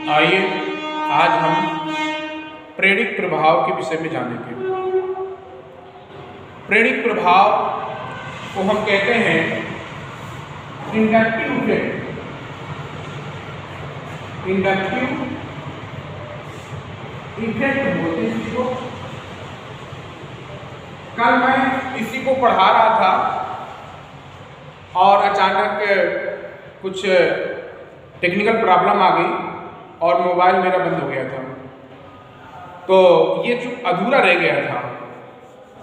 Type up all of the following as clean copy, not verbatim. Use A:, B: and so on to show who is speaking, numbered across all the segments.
A: आइए आज हम प्रेरिक प्रभाव के विषय में जानेंगे। प्रेरिक प्रभाव को हम कहते हैं इंडक्टिव इफेक्ट। इंडक्टिव इफेक्ट बोलते हैं इसको। कल मैं इसी को पढ़ा रहा था और अचानक कुछ टेक्निकल प्रॉब्लम आ गई और मोबाइल मेरा बंद हो गया था, तो ये जो अधूरा रह गया था,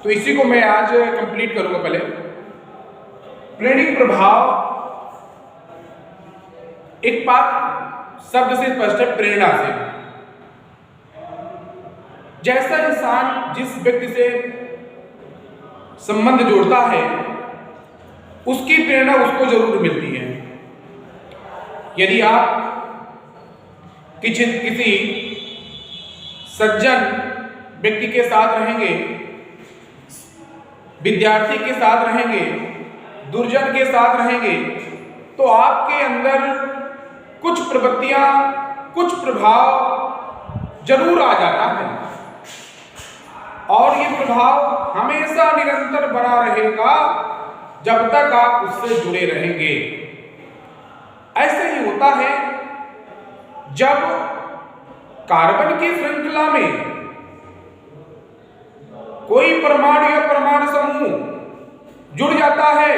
A: तो इसी को मैं आज कंप्लीट करूंगा। पहले प्रेरिक प्रभाव एक बात शब्द से स्पष्ट है, प्रेरणा से। जैसा इंसान जिस व्यक्ति से संबंध जोड़ता है उसकी प्रेरणा उसको जरूर मिलती है। यदि आप किसी सज्जन व्यक्ति के साथ रहेंगे, विद्यार्थी के साथ रहेंगे, दुर्जन के साथ रहेंगे, तो आपके अंदर कुछ प्रवृत्तियां, कुछ प्रभाव जरूर आ जाता है और ये प्रभाव हमेशा निरंतर बना रहेगा जब तक आप उससे जुड़े रहेंगे। ऐसे ही होता है जब कार्बन की श्रृंखला में कोई परमाणु या परमाणु समूह जुड़ जाता है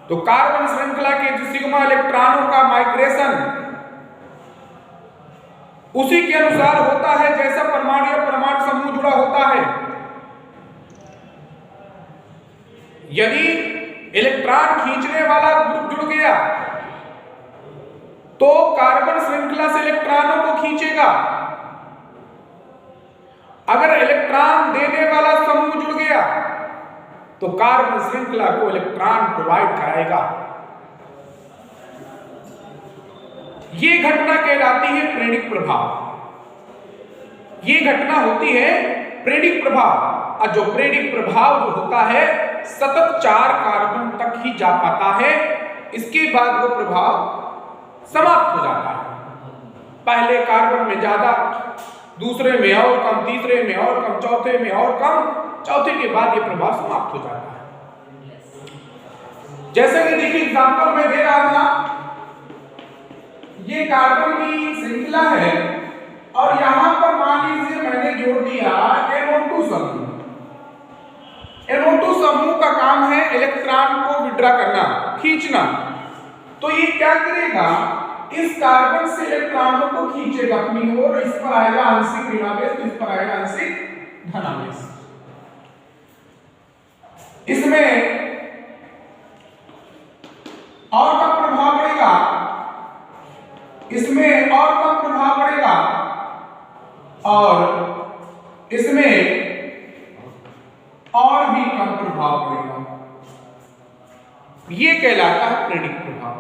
A: तो कार्बन श्रृंखला के जो सिग्मा इलेक्ट्रॉनों का माइग्रेशन उसी के अनुसार होता है जैसा परमाणु या परमाणु समूह जुड़ा होता है। यदि इलेक्ट्रॉन खींचने वाला ग्रुप जुड़ गया तो कार्बन श्रृंखला से इलेक्ट्रॉनों को खींचेगा। अगर इलेक्ट्रॉन देने वाला समूह जुड़ गया तो कार्बन श्रृंखला को इलेक्ट्रॉन प्रोवाइड कराएगा। ये घटना कहलाती है प्रेरिक प्रभाव। ये घटना होती है प्रेरिक प्रभाव। और जो प्रेरिक प्रभाव जो होता है सतत 4 कार्बन तक ही जा पाता है, इसके बाद वो प्रभाव समाप्त हो जाता है। पहले कार्बन में ज्यादा, दूसरे में और कम, तीसरे में और कम, चौथे में और कम, चौथे के बाद ये प्रभाव समाप्त हो जाता है। जैसे कि देखिए एग्जांपल मैं दे रहा था, ये कार्बन की श्रृंखला है और यहां पर मान लीजिए मैंने जोड़ दिया NO2 समूह। NO2 समूह का काम है इलेक्ट्रॉन को विड्रॉ करना, खींचना। तो ये क्या करेगा, इस कार्बन से इलेक्ट्रॉनों को खींचेगा अपनी ओर। इस पर आएगा आंशिक ऋणावेश, इस पर आएगा आंशिक धनावेश। इसमें और कम प्रभाव पड़ेगा, इसमें और कम प्रभाव पड़ेगा और इसमें और भी कम प्रभाव पड़ेगा। ये कहलाता है प्रेरिक प्रभाव।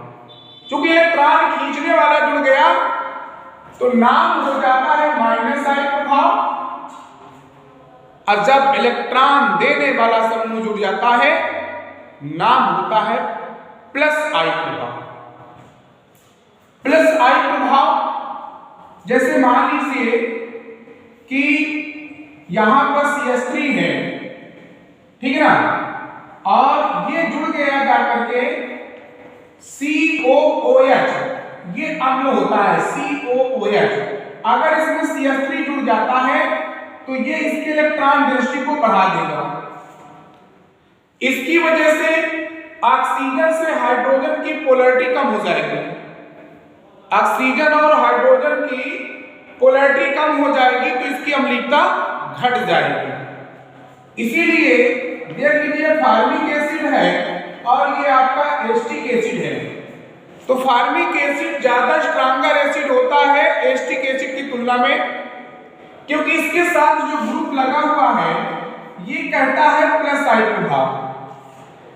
A: क्योंकि इलेक्ट्रॉन खींचने वाला जुड़ गया तो नाम हो जाता है माइनस आई प्रभाव, और जब इलेक्ट्रॉन देने वाला समूह जुड़ जाता है नाम होता है प्लस आई प्रभाव। प्लस आई प्रभाव जैसे मान लीजिए कि यहां पर CH3 है, ठीक है ना, और ये जुड़ गया जाकर के COOH, ये अम्ल होता है COOH। अगर इसमें CH3 जुड़ जाता है तो ये इसके इलेक्ट्रॉन डेंसिटी को बढ़ा देगा। इसकी वजह से ऑक्सीजन से हाइड्रोजन की पोलैरिटी कम हो जाएगी। ऑक्सीजन और हाइड्रोजन की पोलैरिटी कम हो जाएगी तो इसकी अम्लीयता घट जाएगी। इसीलिए देख लीजिए फार्मिक एसिड है और ये आपका एस्टिक एसिड है, तो फार्मिक एसिड ज्यादा स्ट्रॉन्गर एसिड होता है एस्टिक एसिड की तुलना में, क्योंकि इसके साथ जो ग्रुप लगा हुआ है ये कहता है प्लस आई प्रभाव।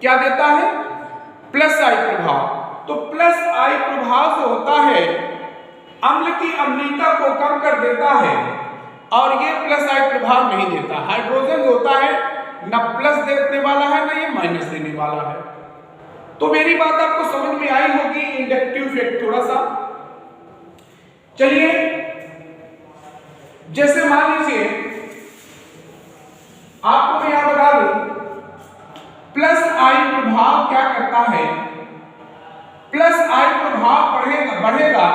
A: क्या देता है? प्लस आई प्रभाव। तो प्लस आई प्रभाव से होता है अम्ल की अम्लीयता को कम कर देता है और ये प्लस आई प्रभाव नहीं देता। हाइड्रोजन होता है ना प्लस देने वाला है ना ये माइनस देने वाला है। तो मेरी बात आपको समझ में आई होगी। इंडक्टिव इफेक्ट थोड़ा सा चलिए, जैसे मान लीजिए आपको मैं यहां बता दूं, प्लस आई प्रभाव क्या करता है, प्लस आई प्रभाव बढ़ेगा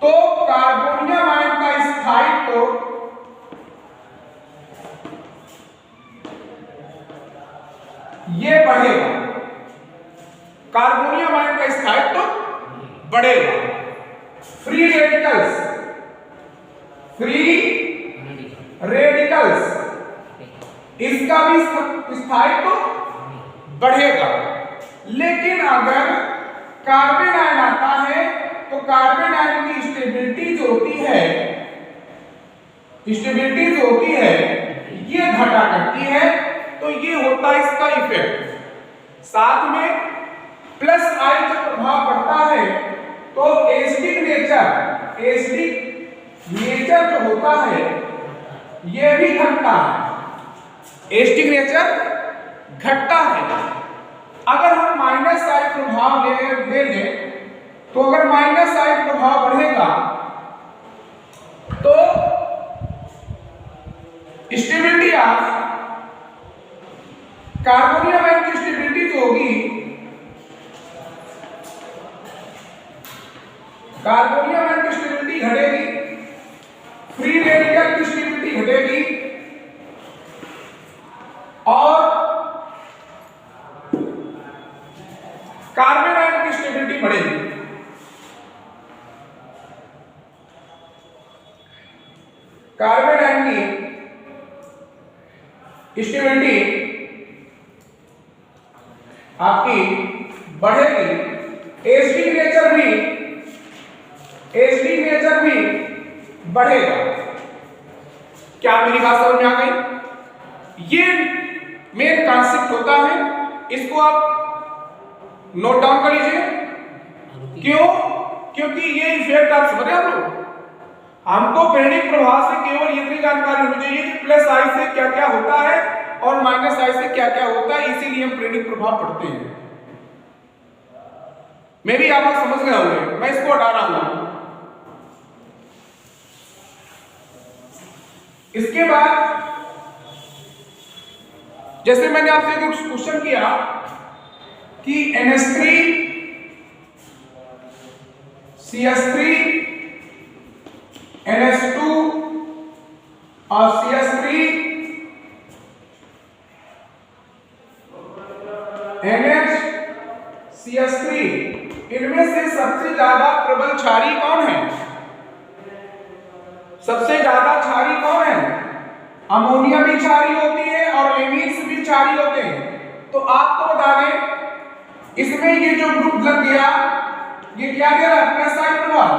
A: तो कार्बोनियम आयन का स्थायित्व ये बढ़ेगा, कार्बोनियम आयन का स्थायित्व बढ़ेगा। फ्री रेडिकल्स इसका भी स्थायित्व बढ़ेगा। लेकिन अगर कार्बन आयन आता है तो कार्बन आयन की स्टेबिलिटी जो होती है ये घटा करती है, तो ये होता है इसका इफेक्ट। साथ में प्लस आई जब प्रभाव बढ़ता है तो एसिडिक नेचर जो होता है ये भी घटता है, एसिडिक नेचर घटता है। अगर हम माइनस आई प्रभाव ले लें तो अगर माइनस आई प्रभाव बढ़ेगा तो स्टेबिलिटी ऑफ कार्बोनियम आयन की स्टेबिलिटी जो होगी, कार्बोनियम आयन की स्टेबिलिटी घटेगी, फ्री रेडिकल की स्टेबिलिटी घटेगी और कार्बन आयन की स्टेबिलिटी बढ़ेगी। कार्बन आयन की स्टेबिलिटी आपकी बढ़ेगी, एसिडिक नेचर भी बढ़ेगा। क्या मेरी बात समझ में आ गई? ये मेन कॉन्सेप्ट होता है, इसको आप नोट डाउन कर लीजिए। क्यों? क्योंकि ये इफेक्ट आप समझ रहे हैं। हमको प्रेरणिक प्रभाव से केवल इतनी जानकारी होनी चाहिए कि प्लस आई से क्या क्या होता है और माइनस आई से क्या क्या होता है, इसीलिए हम प्रेरणिक प्रभाव पढ़ते हैं। मेरी आप लोग समझ गए होंगे, मैं इसको हटा रहा हूं। इसके बाद जैसे मैंने आपसे एक क्वेश्चन किया कि NH3 CH3 NH2 और CH3 NH CH3 इनमें से सबसे ज्यादा प्रबल क्षारीय कौन है? सबसे ज्यादा क्षारीय कौन है? अमोनिया भी क्षारीय होती है और एमीन्स भी क्षारीय होते हैं। तो आपको बता दें, इसमें ये जो ग्रुप लग गया ये क्या दे रहा है? प्लस आई प्रभाव।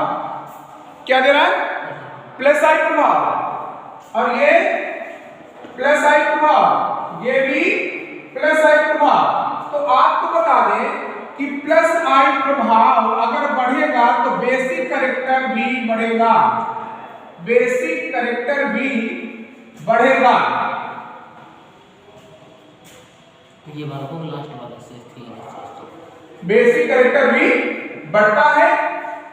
A: क्या दे रहा है? प्लस आई प्रभाव। और ये प्लस आई प्रभाव, ये भी प्लस आई प्रभाव। तो आपको बता दें कि प्लस आई प्रभाव अगर बढ़ेगा तो बेसिक कैरेक्टर भी बढ़ेगा, बेसिक कैरेक्टर भी बढ़ेगा।
B: ये बारह लास्ट वाला से
A: बेसिक कैरेक्टर भी बढ़ता है।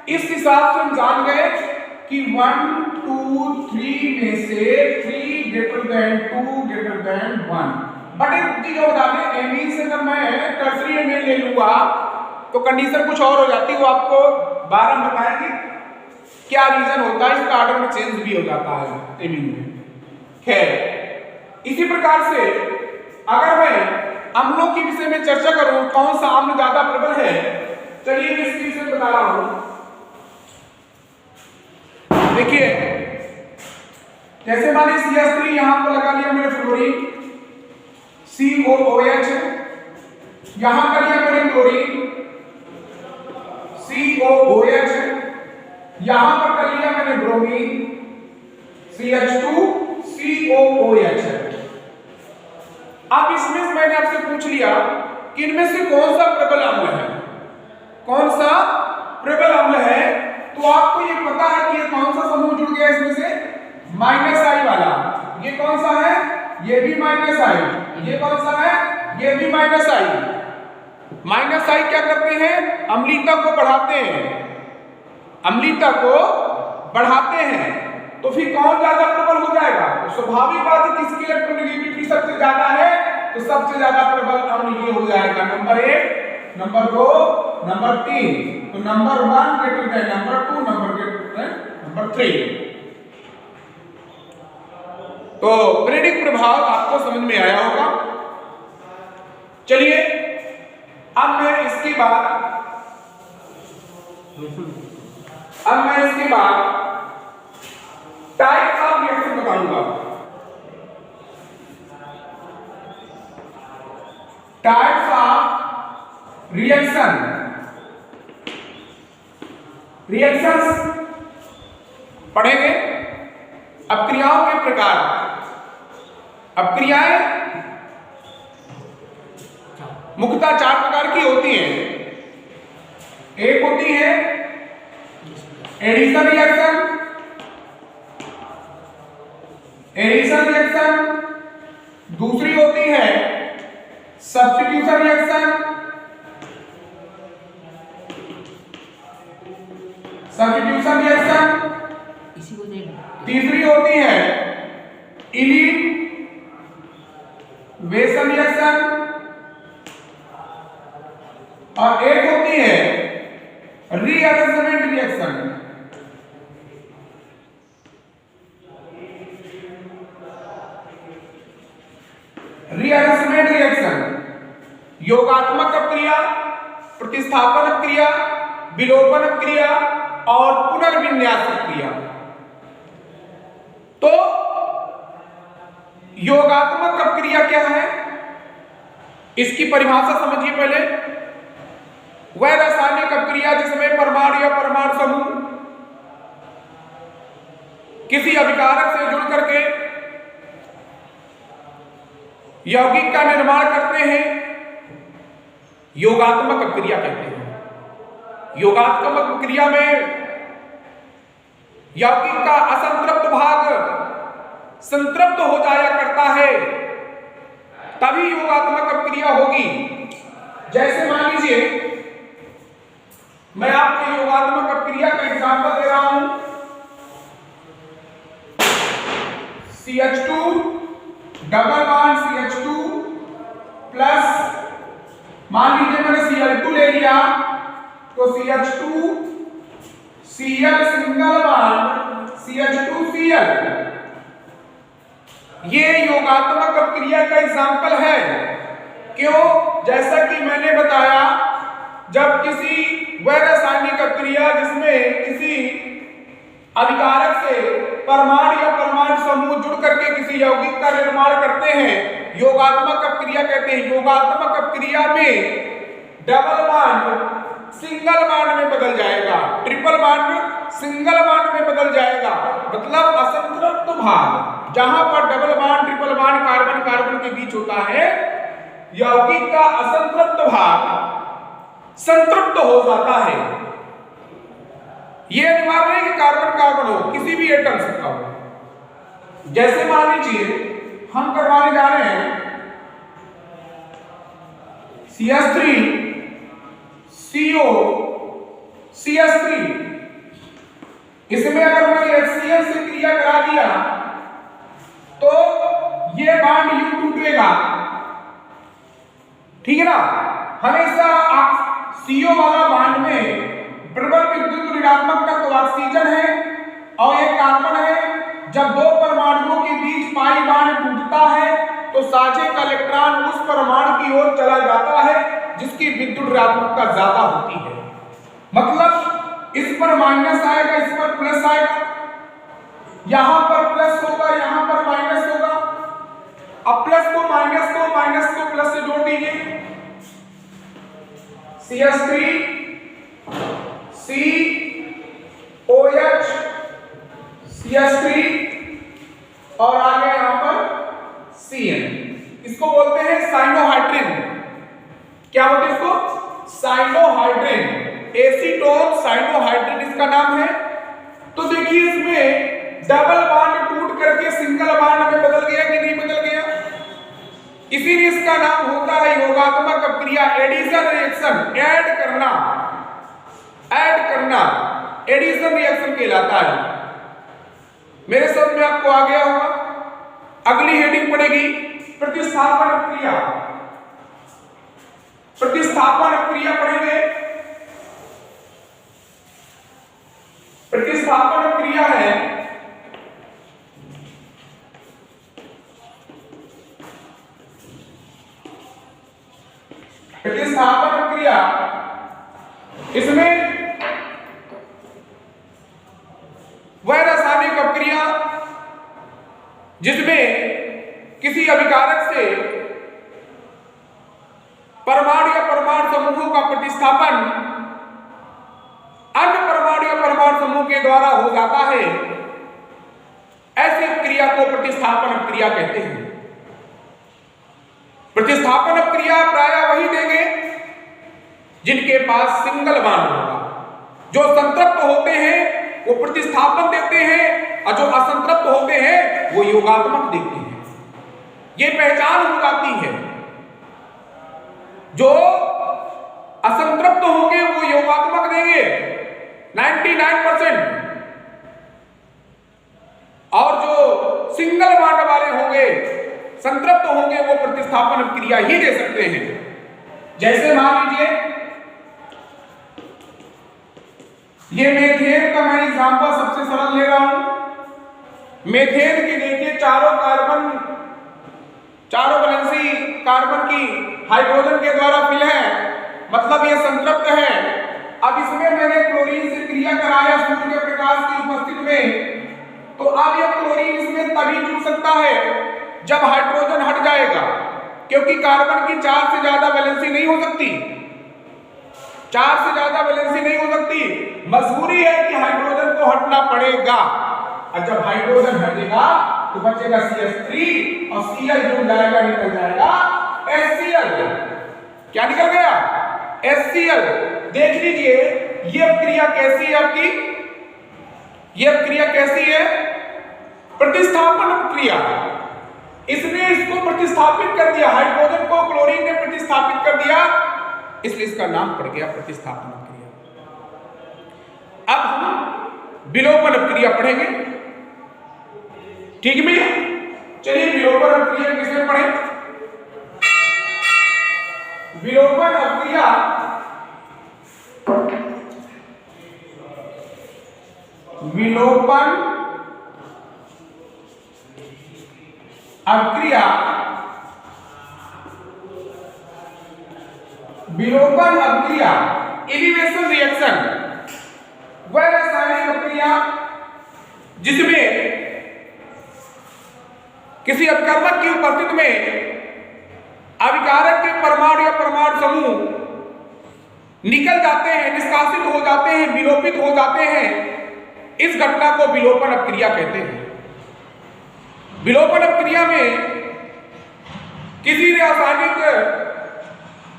A: इस हिसाब से हम जान गए कि 1 2 3 में से 3 greater than 2 greater than 1। But एक चीज बता दें, एमीन से अगर मैं टर्सरी एमीन ले लूंगा तो कंडीशन कुछ और हो जाती है, वो आपको 12 में बताएंगे क्या रीजन होता है, इसका ऑर्डर में चेंज भी हो जाता है एमीन में। खैर, इसी प्रकार से अगर मैं अम्लों के विषय में चर्चा करूं, कौन सा अम्ल ज्यादा प्रबल है, चलिए मैं इसके विषय बता रहा हूं। देखिए, जैसे मानिए CH3 यहां पर लगा लिया मैंने फ्लोरीन, COOH, यहां कर लिया मैंने क्लोरीन, COOH, यहां पर कर लिया मैंने ब्रोमीन, CH2 COOH। अब इसमें मैंने आपसे पूछ लिया कि इनमें से कौन सा प्रबल अम्ल है, कौन सा प्रबल अम्ल है। तो आपको ये पता है कि ये कौन सा समूह जुड़ गया इसमें से? माइनस आई वाला। ये कौन सा है? ये भी माइनस आई। ये कौन सा है? ये भी माइनस आई। माइनस आई क्या करते हैं? अम्लीयता को बढ़ाते हैं। अम्लीयता को बढ़ाते हैं, तो फिर कौन ज्यादा प्रबल हो जाएगा? तो स्वाभाविक बात है किसकी इलेक्ट्रोनेगेटिविटी सबसे ज्यादा है, तो सबसे ज्यादा प्रबल अम्ल ये हो जाएगा नंबर 1, नंबर 2, नंबर 3। तो number 1 greater than number 2, number greater than number 3। तो प्रेरिक प्रभाव आपको समझ में आया होगा। चलिए अब मैं इसके बाद टाइप्स ऑफ रिएक्शन बताऊंगा। टाइप्स ऑफ रिएक्शंस पढ़ेंगे। अब क्रियाओं के प्रकार। अब क्रियाएं मुख्यतः 4 प्रकार की होती हैं। एक होती है एडिशन रिएक्शन, दूसरी होती है सब्स्टिट्यूशन रिएक्शन, तीसरी होती है इलिवेशन रिएक्शन, और एक होती है रीअरेंजमेंट रिएक्शन। रीअरेंजमेंट रिएक्शन योगात्मक अपक्रिया, प्रतिस्थापन अपक्रिया, विलोपन अपक्रिया और पुनर्विन्यास अपक्रिया। तो योगात्मक अपक्रिया क्या है, इसकी परिभाषा समझिए पहले। वह रासायनिक अपक्रिया जिसमें परमाणु या परमाणु समूह किसी अभिकारक से जुड़ करके यौगिक का निर्माण करते हैं, योगात्मक अपक्रिया कहते हैं। योगात्मक अपक्रिया में यौगिक का असंतृप्त भाग संतृप्त हो जाया करता है, तभी योगात्मक अपक्रिया होगी। जैसे मान लीजिए मैं आपको योगात्मक अपक्रिया का एग्जांपल दे रहा हूं। CH2 double bond CH2 plus मान लीजिए मैंने Cl2 ले लिया, तो CH2 Cl single bond CH2Cl, ये योगात्मक अपक्रिया का एग्जांपल है। क्यों? जैसा कि मैंने बताया, जब किसी वह रासायनिक अपक्रिया जिसमें किसी अभिकारक से परमाणु या परमाणु समूह जुड़ करके किसी यौगिक का निर्माण करते हैं, योगात्मक अपक्रिया कहते हैं। योगात्मक अपक्रिया में डबल बॉन्ड सिंगल बॉन्ड में बदल जाएगा, ट्रिपल बॉन्ड सिंगल बॉन्ड में बदल जाएगा। मतलब असंतृप्त भाग, जहां पर double bond triple bond carbon carbon के बीच होता है, यौगिक का असंतृप्त भाग संतृप्त हो जाता है। यह अनिवार्य नहीं कि कार्बन कार्बन हो, किसी भी एटम से का हो। जैसे मान लीजिए हम करवाने जा रहे हैं CH3 CO CH3, इसमें अगर मैंने HCl से क्रिया करा दिया तो ये बॉन्ड यूं टूटेगा, ठीक है ना। हमेशा CO वाला बॉन्ड में प्रबल विद्युत ऋणात्मक तत्व ऑक्सीजन है और एक कार्बन है। जब दो परमाणुओं के बीच पाई बॉन्ड टूटता है तो साझे का इलेक्ट्रॉन उस परमाणु की ओर चला जाता है जिसकी विद्युत ऋणात्मकता ज्यादा होती है। मतलब इस पर माइनस आएगा, इस पर प्लस आएगा, यहां पर प्लस होगा, यहां पर माइनस होगा। अब प्लस को माइनस को प्लस से जोड़ दीजिए। CH3 COH CH3 और आगे यहां पर Cn, इसको बोलते हैं साइनोहाइड्रिन। क्या बोलते हैं इसको? साइनोहाइड्रिन, एसीटोन साइनोहाइड्रिन इसका नाम है। तो देखिए इसमें डबल बॉन्ड टूट करके सिंगल बॉन्ड में बदल गया कि नहीं बदल गया? इसीलिए इसका नाम होता है योगात्मक अपक्रिया, एडिशन रिएक्शन, ऐड करना। एडिशन रिएक्शन कहलाता है। मेरे समझ में आपको आ गया होगा। अगली हेडिंग पड़ेगी प्रतिस्थापन क्रिया। प्रतिस्थापन क्रिया पढ़ेंगे। प्रतिस्थापन क्रिया है प्रतिस्थापन क्रिया, इसमें वह रासायनिक अपक्रिया जिसमें किसी अभिकारक से परमाणु या परमाणु समूहों का प्रतिस्थापन अन्य परमाणु या परमाणु समूह के द्वारा हो जाता है, ऐसी क्रिया को प्रतिस्थापन क्रिया कहते हैं। प्रतिस्थापन क्रिया प्रायः वही देंगे जिनके पास सिंगल बॉन्ड होगा। जो संतृप्त होते हैं वो प्रतिस्थापन देते हैं और जो असंतृप्त होते हैं वो योगात्मक देते हैं। ये पहचान हो जाती है। जो असंतृप्त होंगे वो योगात्मक देंगे 99%, और जो सिंगल बॉन्ड वाले होंगे, संतृप्त होंगे, वो प्रतिस्थापन क्रिया ही दे सकते हैं। जैसे मान लीजिए ये मेथेन का मैं एग्जांपल सबसे सरल ले रहा हूं। मेथेन के देखिए चारों वैलेंसी कार्बन की हाइड्रोजन के द्वारा फिल है, मतलब ये संतृप्त है। अब इसमें मैंने क्लोरीन से क्रिया कराया सूर्य के प्रकाश की उपस्थिति में, तो अब ये क्लोरीन इसमें तभी जुड़ सकता है जब हाइड्रोजन हट जाएगा, क्योंकि कार्बन की 4 से ज्यादा वैलेंसी नहीं हो सकती। 4 से ज्यादा वैलेंसी नहीं हो सकती, मजबूरी है कि हाइड्रोजन को हटना पड़ेगा। और जब हाइड्रोजन हटेगा तो बचेगा CH3 और Cl जुड़ जाएगा, निकल जाएगा HCl। क्या निकल गया? HCl। देख लीजिए ये क्रिया कैसी है आपकी, ये क्रिया कैसी है? प्रतिस्थापन क्रिया। इसने इसको प्रतिस्थापित कर दिया, हाइड्रोजन को क्लोरीन ने प्रतिस्थापित कर दिया, इसलिए इसका नाम पड़ गया प्रतिस्थापन क्रिया। अब हम विलोपन क्रिया पढ़ेंगे, ठीक है? चलिए विलोपन क्रिया किसमें पढ़े? विलोपन क्रिया विलोपन अभिक्रिया एलिवेशन रिएक्शन वह रासायनिक अभिक्रिया जिसमें किसी अपकर्मक की उपस्थिति में अभिकारक के परमाणु या परमाणु समूह निकल जाते हैं, निष्कासित हो जाते हैं, विलोपित हो जाते हैं। इस घटना को विलोपन अपक्रिया कहते हैं। विलोपन अपक्रिया में किसी रासायनिक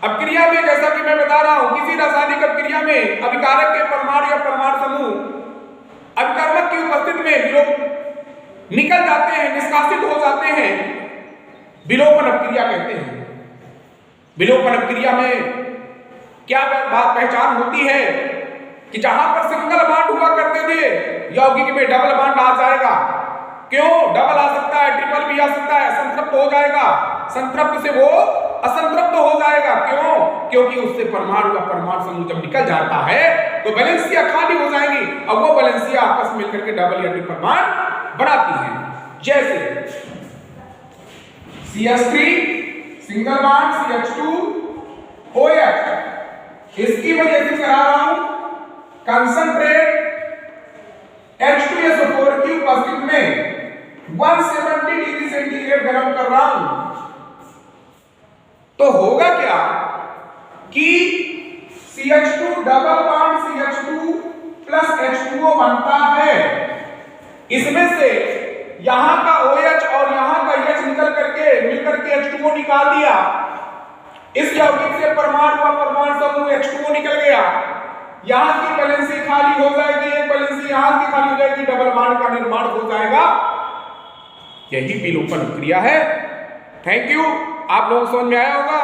A: अपक्रिया में, जैसा कि मैं बता रहा हूं, किसी रासायनिक अपक्रिया में अभिकारक के परमाणु या परमाणु समूह अभिकर्मक की उपस्थिति में निकल जाते हैं, निष्कासित हो जाते हैं, विलोपन अपक्रिया कहते हैं। विलोपन अपक्रिया में क्या बात पहचान होती है कि जहां पर सिंगल बॉन्ड हुआ करते थे, यौगिक में डबल बॉन्ड आ जाएगा। क्यों डबल आ सकता है? ट्रिपल भी आ सकता है। संतृप्त हो जाएगा, संतृप्त से वो असंतृप्त हो जाएगा। क्यों? क्योंकि उससे परमाणु या परमाणु समूह जब निकल जाता है तो वैलेंसियां खाली हो जाएंगी और वो वैलेंसियां आपस में मिलकर के डबल या ट्रिपल बॉन्ड बनाती हैं। जैसे CH3 single bond CH2 OH, इसकी वजह से करा रहा हूं कंसंट्रेट H2SO4 की उपस्थिति में 170 डिग्री सेंटीग्रेड गर्म कर रहा हूं, तो होगा क्या कि CH2 double bond CH2 plus H2O बनता है। इसमें से यहां का OH और यहां का H निकल करके मिलकर के H2O निकाल दिया। इस यौगिक से परमाणु और परमाणु समूह H2O निकल गया। यहां की वैलेंसी खाली हो जाएगी, एक वैलेंसी यहां की खाली हो जाएगी, डबल बॉन्ड का निर्माण हो जाएगा। यही विलोपन क्रिया है। Thank you. आप लोगों को समझ में आया होगा।